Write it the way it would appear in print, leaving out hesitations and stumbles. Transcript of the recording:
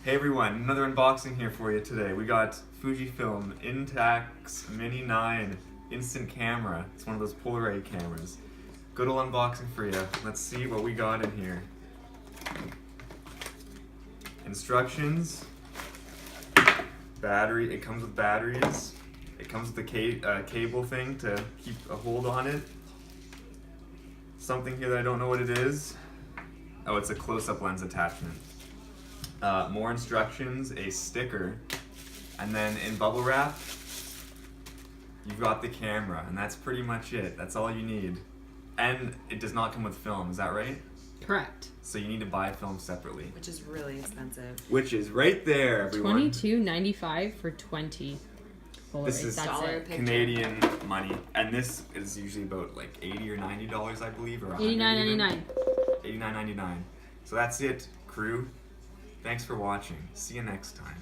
Hey everyone, another unboxing here for you today. We got Fujifilm Instax Mini 9 instant camera. It's one of those Polaroid cameras. Good old unboxing for you. Let's see what we got in here. Instructions. Battery. It comes with batteries. It comes with the cable thing to keep a hold on it. Something here that I don't know what it is. Oh, it's a close-up lens attachment. More instructions, a sticker, and then in bubble wrap, you've got the camera, and that's pretty much it. That's all you need. And it does not come with film, is that right? Correct. So you need to buy film separately. Which is really expensive. Which is right there, everyone. $22.95 for 20 Polaroids. This is dollar picture. Canadian money, and this is usually about like $80 or $90, I believe, or $89.99. $89.99. So that's it, crew. Thanks for watching. See you next time.